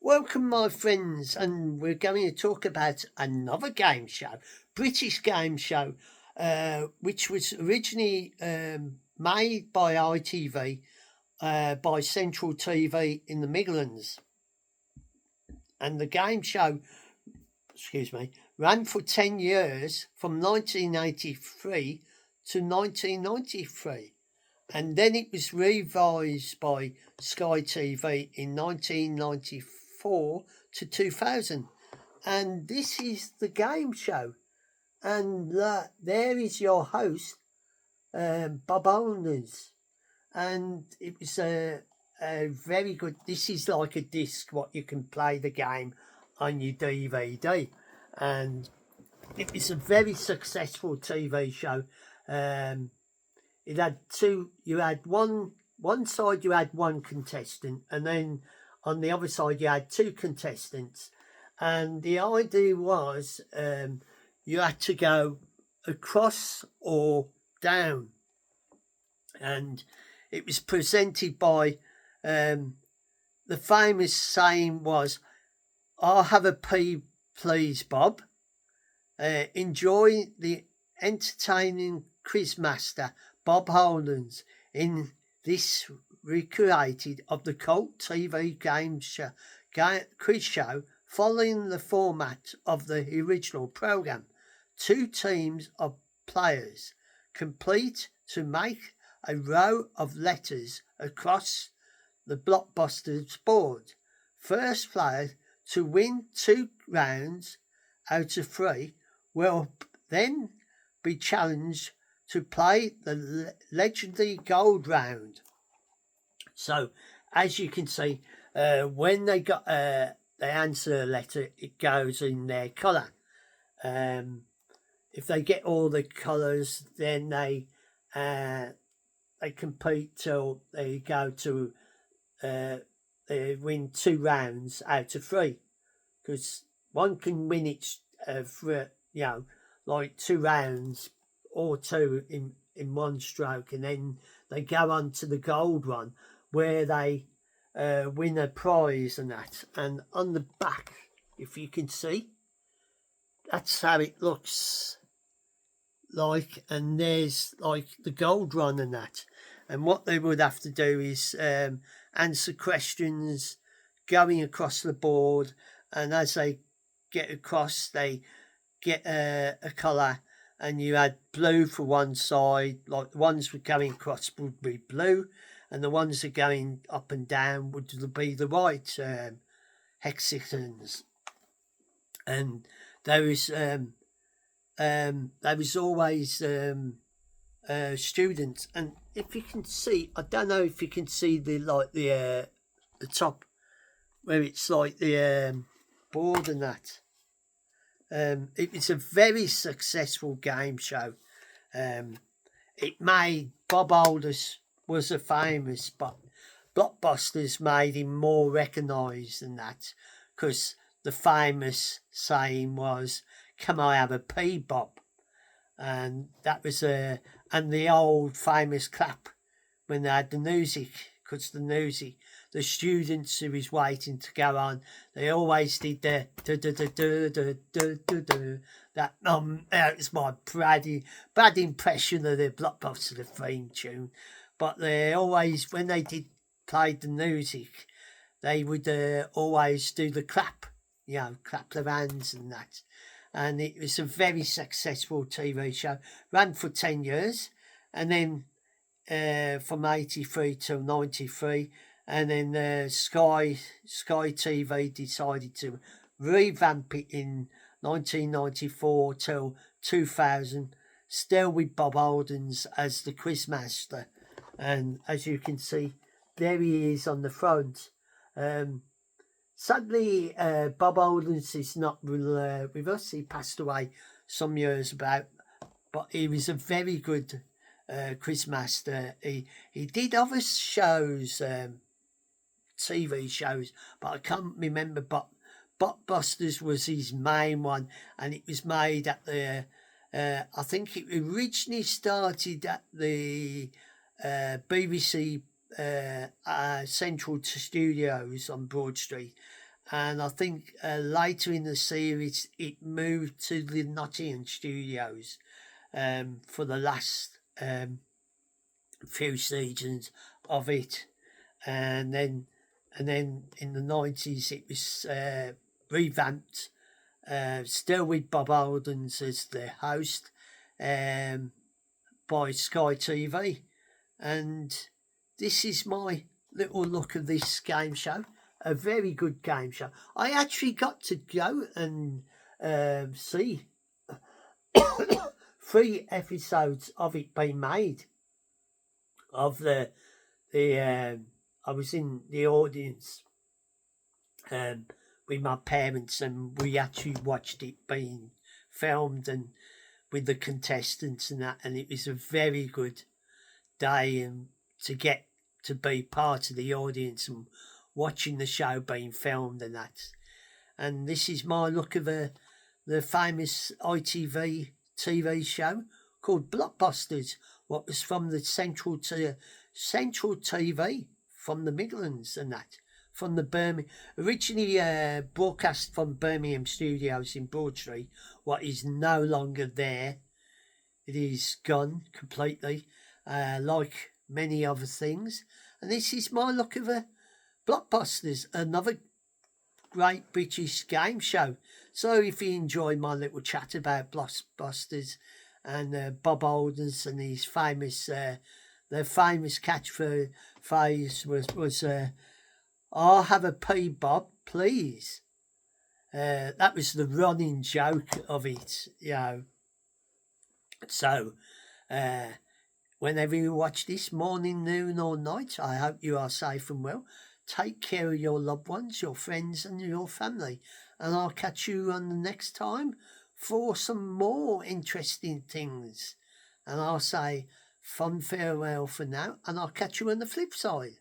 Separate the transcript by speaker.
Speaker 1: Welcome, my friends, and we're going to talk about another game show, British game show, which was originally made by ITV, by Central TV in the Midlands, and the game show, ran for 10 years from 1983 to 1993. And then it was revised by Sky TV in 1994 to 2000. And this is the game show. And there is your host, Bob Holnesd. And it was a very good. This is like a disc, what you can play the game on your DVD. And it was a very successful TV show. It had two. You had one side. You had one contestant, and then on the other side you had two contestants. And the idea was you had to go across or down, and it was presented by the famous saying was, "I'll have a pea, please, Bob." Enjoy the entertaining quizmaster Bob Hollands in this recreated of the cult TV quiz show following the format of the original program. Two teams of players complete to make a row of letters across the blockbusters board. First player to win 2 rounds out of 3 will then be challenged to play the legendary gold round. So, as you can see, when they answer a letter, it goes in their colour. If they get all the colours, then they compete till they go to they win 2 rounds out of 3, because one can win it for like 2 rounds or two in one stroke, and then they go on to the gold one where they win a prize and that. And on the back, if you can see, that's how it looks like. And there's like the gold run and that. And what they would have to do is answer questions going across the board, and as they get across, they get a colour, and you had blue for one side, like the ones were going across would be blue, and the ones that are going up and down would be the white hexagons. And there was always students, and if you can see, I don't know if you can see the top where it's like the board and that. It was a very successful game show. It made Bob Aldous was a famous, but Blockbusters made him more recognised than that, because the famous saying was, "Can I have a pea, Bob?" And that was and the old famous clap when they had the music, because the students who was waiting to go on, they always did the that. That was my bad impression of the Blockbuster theme tune, but they always, when they played the music, they would always do the clap, clap their hands and that. And it was a very successful TV show, ran for 10 years, and then from 83 till 93. And then Sky TV decided to revamp it in 1994 till 2000, still with Bob Aldens as the quizmaster. And as you can see, there he is on the front. Sadly, Bob Aldens is not with us. He passed away some years back, but he was a very good quizmaster. He did other shows, TV shows, but I can't remember. But Blockbusters was his main one, and it was made at the. I think it originally started at the BBC Central Studios on Broad Street, and I think later in the series it moved to the Nottingham studios for the last few seasons of it, and then in the 90s it was revamped, still with Bob Aldens as the host, by Sky TV, and this is my little look of this game show. A very good game show. I actually got to go and see 3 episodes of it being made. Of the I was in the audience with my parents, and we actually watched it being filmed and with the contestants and that, and it was a very good day, and to get to be part of the audience and watching the show being filmed and that. And this is my look of the famous ITV TV show called Blockbusters, what was from the Central TV from the Midlands and that, from the Birmingham, originally broadcast from Birmingham studios in Broad Street, what is no longer there. It is gone completely, like many other things. And this is my look of a Blockbusters, another great British game show. So if you enjoy my little chat about Blockbusters and Bob Aldens and his famous, their famous catchphrase was "I'll have a pea, Bob, please." That was the running joke of it, you know. So, whenever you watch this, morning, noon, or night, I hope you are safe and well. Take care of your loved ones, your friends, and your family. And I'll catch you on the next time for some more interesting things. And I'll say fond farewell for now, and I'll catch you on the flip side.